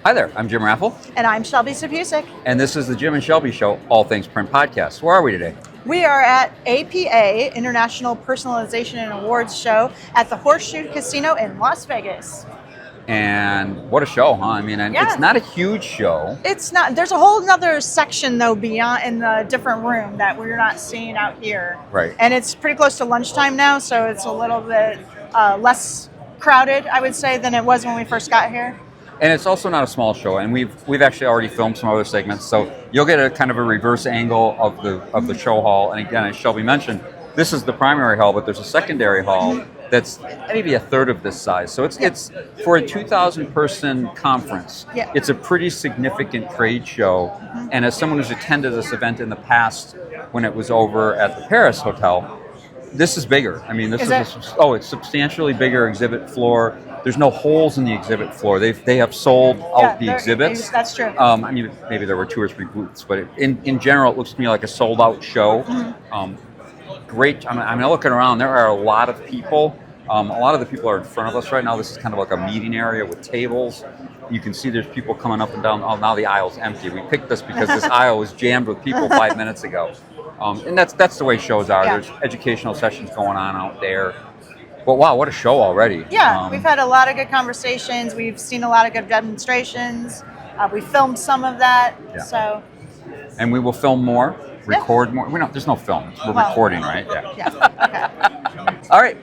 Hi there, I'm Jim Raffle, And I'm Shelby Sapusik. and this is the Jim and Shelby Show, All Things Print Podcast. Where are we today? We are at APA, International Personalization and Awards Show, at the Horseshoe Casino in Las Vegas. And what a show, huh? I mean, and Yeah. it's not a huge show. It's not, there's a whole other section though beyond in the different room that we're not seeing out here. Right. And it's pretty close to lunchtime now, so it's a little bit less crowded, I would say, than it was when we first got here. And it's also not a small show, and we've actually already filmed some other segments, so you'll get a kind of a reverse angle of the show hall. And again, as Shelby mentioned, this is the primary hall, but there's a secondary hall that's maybe a third of this size. So it's for a 2,000 person conference. Yeah. It's a pretty significant trade show. And as someone who's attended this event in the past, when it was over at the Paris Hotel, this is bigger. I mean, this it's substantially bigger exhibit floor. There's no holes in the exhibit floor. They have sold out the exhibits. That's true. I mean, maybe there were 2 or 3 booths, but in general, it looks to me like a sold out show. Great. I mean, looking around, there are a lot of people. A lot of the people are in front of us right now. This is kind of like a meeting area with tables. You can see there's people coming up and down. Oh, now the aisle's empty. We picked this because this aisle was jammed with people 5 minutes ago. And that's the way shows are. Yeah. There's educational sessions going on out there. But wow, what a show already. Yeah, we've had a lot of good conversations. We've seen a lot of good demonstrations. We filmed some of that. Yeah. So. And we will film more, record more. There's no film. We're recording, right? Yeah. Yeah. Okay. All right.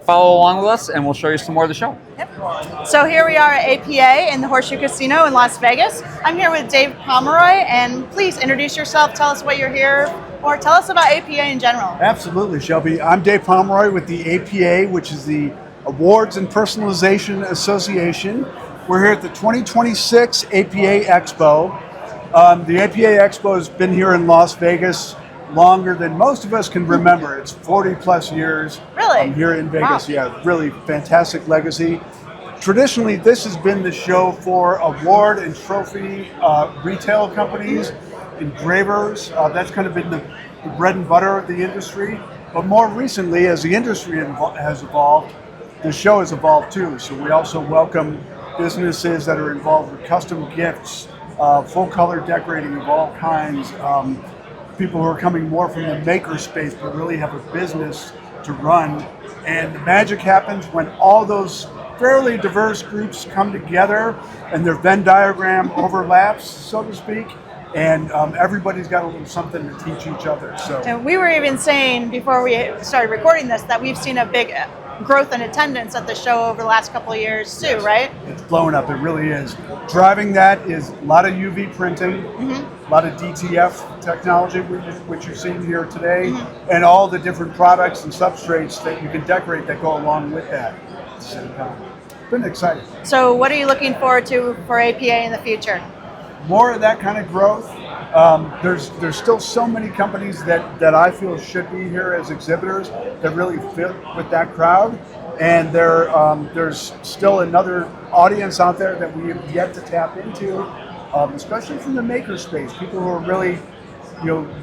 Follow along with us, and we'll show you some more of the show. Yep. So here we are at APA in the Horseshoe Casino in Las Vegas. I'm here with Dave Pomeroy, and please introduce yourself. Tell us what you're here for. Tell us about APA in general. Absolutely, Shelby. I'm Dave Pomeroy with the APA, which is the Awards and Personalization Association. We're here at the 2026 APA Expo. The APA Expo has been here in Las Vegas longer than most of us can remember. It's 40 plus years. Really? Here in Vegas. Wow. Yeah, really fantastic legacy. Traditionally, this has been the show for award and trophy retail companies, engravers. That's kind of been the bread and butter of the industry. But more recently, as the industry has evolved, the show has evolved too. So we also welcome businesses that are involved with custom gifts, full color decorating of all kinds, people who are coming more from the maker space but really have a business to run. And the magic happens when all those fairly diverse groups come together and their Venn diagram overlaps, so to speak, and everybody's got a little something to teach each other. So And we were even saying before we started recording this that we've seen a big growth in attendance at the show over the last couple of years too, right? it's blown up, it really is. Driving that is a lot of UV printing, a lot of DTF technology, which you're seeing here today, and all the different products and substrates that you can decorate that go along with that at the same time. It's been exciting. So what are you looking forward to for APA in the future? More of that kind of growth. There's still so many companies that I feel should be here as exhibitors that really fit with that crowd, and there's still another audience out there that we have yet to tap into, especially from the maker space. People who are really,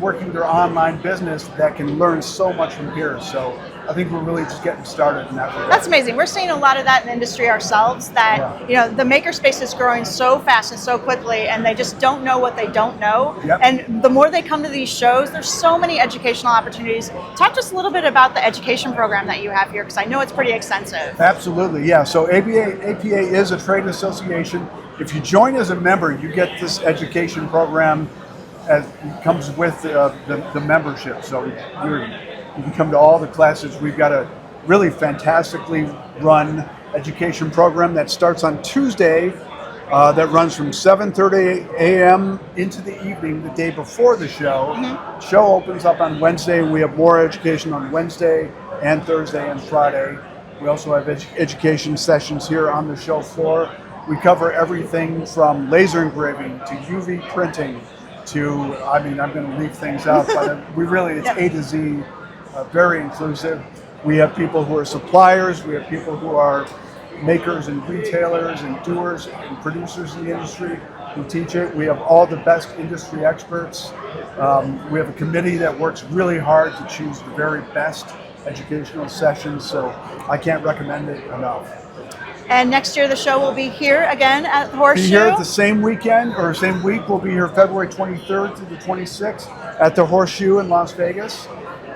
working their online business that can learn so much from here. So I think we're really just getting started in that regard. That's amazing. We're seeing a lot of that in the industry ourselves, that the maker space is growing so fast and so quickly, and they just don't know what they don't know. Yep. And the more they come to these shows, there's so many educational opportunities. Talk to us a little bit about the education program that you have here, because I know it's pretty extensive. Absolutely, yeah. So APA is a trade association. If you join as a member, you get this education program as it comes with the membership. So you can come to all the classes. We've got a really fantastically run education program that starts on Tuesday, that runs from 7:30 a.m. into the evening, the day before the show. Show opens up on Wednesday. We have more education on Wednesday and Thursday and Friday. We also have education sessions here on the show floor. We cover everything from laser engraving to UV printing to, I'm going to leave things out, but it's A to Z, very inclusive. We have people who are suppliers, we have people who are makers and retailers and doers and producers in the industry who teach it. We have all the best industry experts. We have a committee that works really hard to choose the very best educational sessions, so I can't recommend it enough. And next year the show will be here again at the Horseshoe. Be here the same weekend or same week. We'll be here February 23rd to the 26th at the Horseshoe in Las Vegas.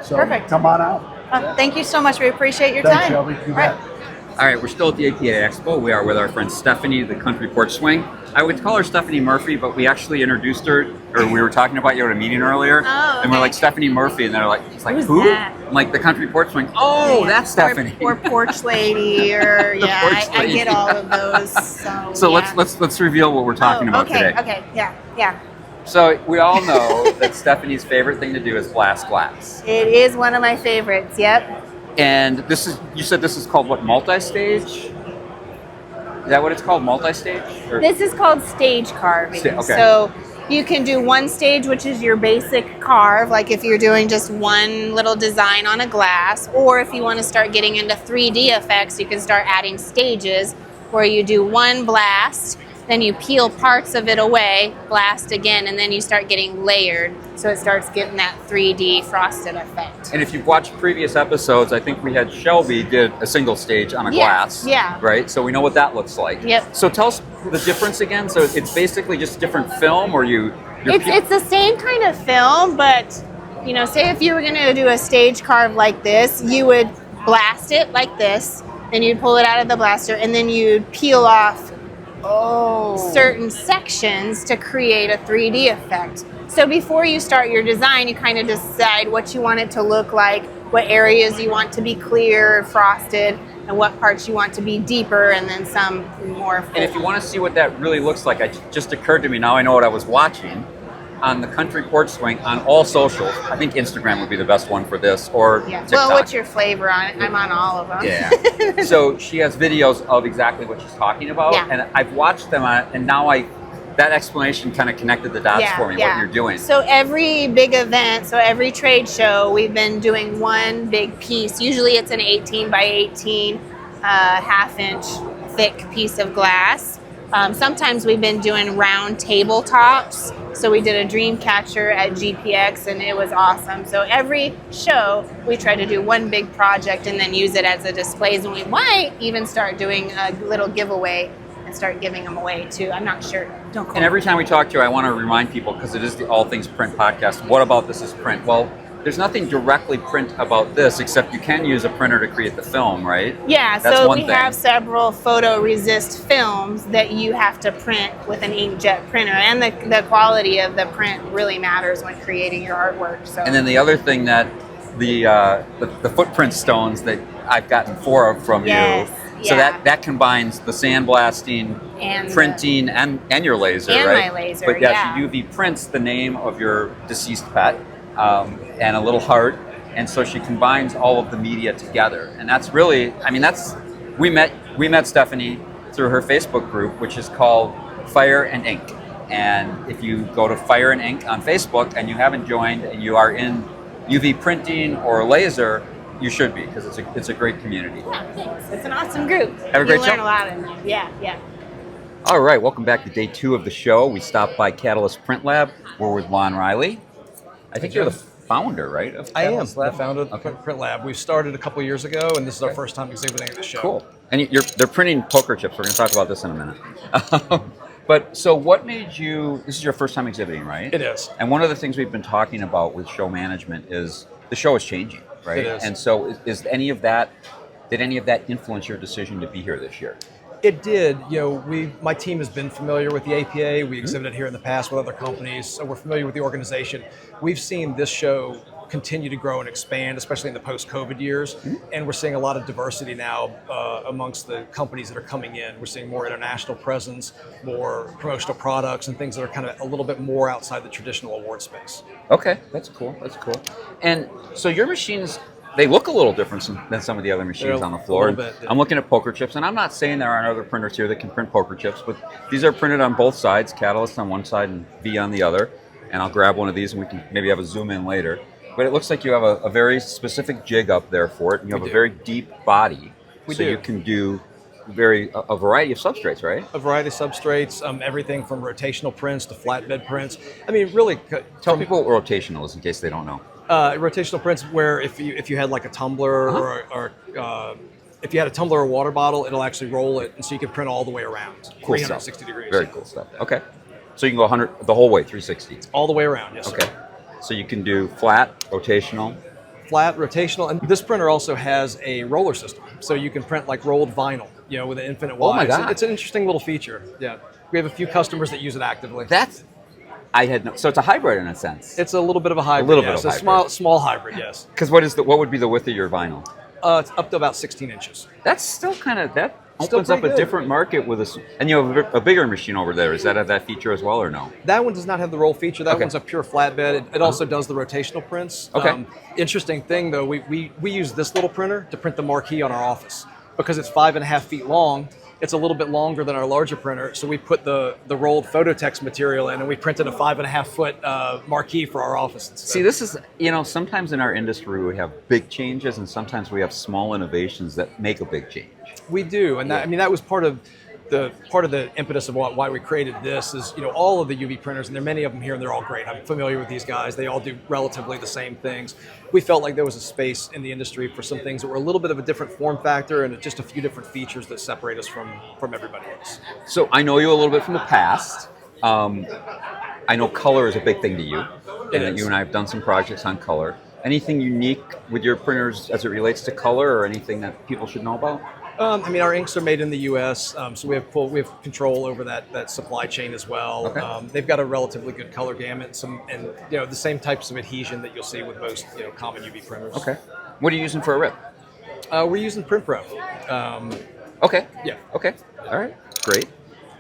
So Perfect. come on out. Thank you so much. We appreciate your Thanks, time. Shelby. You All right. bet. All right, we're still at the APA Expo. We are with our friend Stephanie, the Country Port Swing. I would call her Stephanie Murphy, but we actually introduced her, or we were talking about you at a meeting earlier, and we're like, Stephanie Murphy, and they're like, it's like, Who's who? that? I'm like, the Country Port Swing. Oh, that's Stephanie. Or porch lady, or yeah, porch I lady. get all of those. So Yeah. let's reveal what we're talking about today. Okay, yeah. So we all know that Stephanie's favorite thing to do is blast glass. It is one of my favorites. Yep. And you said this is called what, multi-stage? Is that what it's called, multi-stage? Or? This is called stage carving. Okay. So you can do one stage, which is your basic carve, like if you're doing just one little design on a glass, or if you want to start getting into 3D effects, you can start adding stages where you do one blast, then you peel parts of it away, blast again, and then you start getting layered. So it starts getting that 3D frosted effect. And if you've watched previous episodes, I think we had Shelby did a single stage on a glass. Yeah. Right? So we know what that looks like. Yep. So tell us the difference again. So it's basically just different film, or It's the same kind of film, but say if you were going to do a stage carve like this, you would blast it like this, then you'd pull it out of the blaster, and then you'd peel off certain sections to create a 3D effect. So before you start your design, you kind of decide what you want it to look like, what areas you want to be clear, frosted, and what parts you want to be deeper, and then some more. And if you want to see what that really looks like, it just occurred to me, now I know what I was watching, on the Country Port Swing on all socials. I think Instagram would be the best one for this, or TikTok. Well, what's your flavor on it? I'm on all of them. Yeah. So she has videos of exactly what she's talking about, and I've watched them on it, and now that explanation kind of connected the dots for me, what you're doing. So every big event, so every trade show, we've been doing one big piece. Usually it's an 18 by 18 half-inch thick piece of glass. Sometimes we've been doing round tabletops. So we did a dream catcher at GPX, and it was awesome. So every show, we try to do one big project and then use it as a display. And we might even start doing a little giveaway and start giving them away too. I'm not sure. Don't call And every time we talk to you, I want to remind people, because it is the All Things Print podcast, what about this is print? Well, there's nothing directly print about this, except you can use a printer to create the film, right? Yeah, That's so one we thing. have several photoresist films that you have to print with an inkjet printer, and the quality of the print really matters when creating your artwork. So. And then the other thing that the footprint stones that I've gotten 4 of from you. So that combines the sandblasting, and printing, and your laser, and right? my laser, But she UV prints the name of your deceased pet and a little heart, and so she combines all of the media together. And that's really, we met Stephanie through her Facebook group, which is called Fire and Ink. And if you go to Fire and Ink on Facebook and you haven't joined and you are in UV printing or laser, you should be, because it's a great community. Yeah, thanks. It's an awesome group. Have a great You learn show. a lot in there. Yeah. All right, welcome back to day 2 of the show. We stopped by Catalyst Print Lab. We're with Lon Riley. I think you're the founder, right? Of I am Catalyst the Lab? founder of Okay. Print Lab. We started a couple years ago, and this is our first time exhibiting at the show. Cool. And they're printing poker chips. We're going to talk about this in a minute. But so what made you, this is your first time exhibiting, right? It is. And one of the things we've been talking about with show management is the show is changing, right? It is. And so did any of that influence your decision to be here this year? It did. My team has been familiar with the APA. We exhibited here in the past with other companies, so we're familiar with the organization. We've seen this show continue to grow and expand, especially in the post-COVID years, and we're seeing a lot of diversity now amongst the companies that are coming in. We're seeing more international presence, more promotional products, and things that are kind of a little bit more outside the traditional award space. Okay, that's cool. And so your machines, they look a little different than some of the other machines on the floor. A little bit. I'm looking at poker chips, and I'm not saying there aren't other printers here that can print poker chips, but these are printed on both sides, Catalyst on one side and V on the other. And I'll grab one of these, and we can maybe have a zoom in later. But it looks like you have a very specific jig up there for it, and you have a very deep body. So you can do a variety of substrates, right? A variety of substrates, everything from rotational prints to flatbed prints. Really, Tell people what rotational is in case they don't know. rotational prints where if you had like a tumbler or if you had a tumbler or water bottle, it'll actually roll it, and so you can print all the way around, Cool 360 stuff. degrees. Very cool stuff. Okay. So you can go 100 the whole way, 360. All the way around, yes. Okay. Sir. So you can do flat, rotational. Flat, rotational, and this printer also has a roller system, so you can print like rolled vinyl, with an infinite Oh my wide. God. It's an interesting little feature. Yeah, we have a few customers that use it actively. So it's a hybrid in a sense. It's a little bit of a hybrid. little bit yes. of a hybrid. small hybrid, yes. Because what would be the width of your vinyl? It's up to about 16 inches. That's still that Still opens up pretty a good. different market and you have a bigger machine over there. Does that have that feature as well or no? That one does not have the roll feature. That Okay. one's a pure flatbed. It also does the rotational prints. Okay. Interesting thing though, we use this little printer to print the marquee on our office because it's 5.5 feet long. It's a little bit longer than our larger printer, so we put the rolled phototext material in, and we printed a 5.5 foot marquee for our office. See, this is, sometimes in our industry we have big changes and sometimes we have small innovations that make a big change. We do, and that was part of the impetus of why we created this. Is all of the UV printers, and there are many of them here, and they're all great. I'm familiar with these guys. They all do relatively the same things. We felt like there was a space in the industry for some things that were a little bit of a different form factor and just a few different features that separate us from everybody else. So I know you a little bit from the past. I know color is a big thing to you. It And is. you and I have done some projects on color. Anything unique with your printers as it relates to color or anything that people should know about? Our inks are made in the U.S., so we have control over that supply chain as well. Okay. They've got a relatively good color gamut, and the same types of adhesion that you'll see with most common UV printers. Okay. What are you using for a rip? We're using Print Pro. Okay. Yeah. Okay. All right. Great.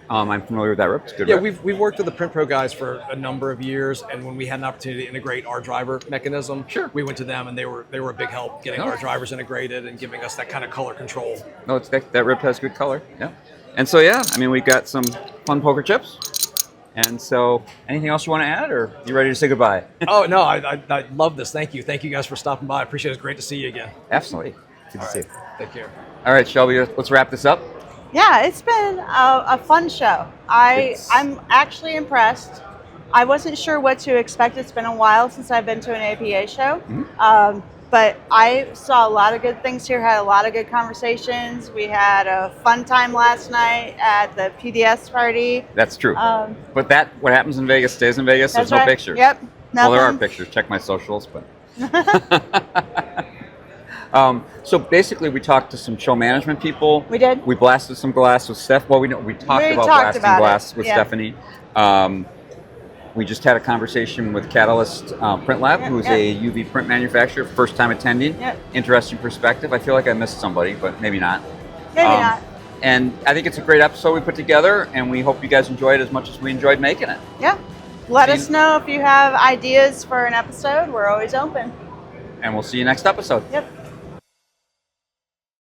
I'm familiar with that rip. It's a good Yeah, rip. we've worked with the Print Pro guys for a number of years, and when we had an opportunity to integrate our driver mechanism, Sure. we went to them, and they were a big help getting our drivers integrated and giving us that kind of color control. No, that rip has good color. Yeah. And so we've got some fun poker chips. And so, anything else you want to add, or you ready to say goodbye? Oh no, I love this. Thank you guys for stopping by. I appreciate it. It's great to see you again. Absolutely. Good to see you. Take care. All right, Shelby, let's wrap this up. Yeah, it's been a fun show. I'm actually impressed. I wasn't sure what to expect. It's been a while since I've been to an APA show. Mm-hmm. But I saw a lot of good things here, had a lot of good conversations. We had a fun time last night at the PDS party. That's true. But what happens in Vegas stays in Vegas. There's That's no right. pictures. Yep. Well, there are Nothing. pictures. Check my socials. But so basically, we talked to some show management people. We did. We blasted some glass with Steph. Well, we talked We about talked blasting about glass it, with yeah. Stephanie. We just had a conversation with Catalyst Print Lab, Yeah, who's yeah. a UV print manufacturer, first time attending. Yeah. Interesting perspective. I feel like I missed somebody, but maybe not. Maybe not. And I think it's a great episode we put together, and we hope you guys enjoyed it as much as we enjoyed making it. Yeah. Let See- us know if you have ideas for an episode. We're always open. And we'll see you next episode. Yep.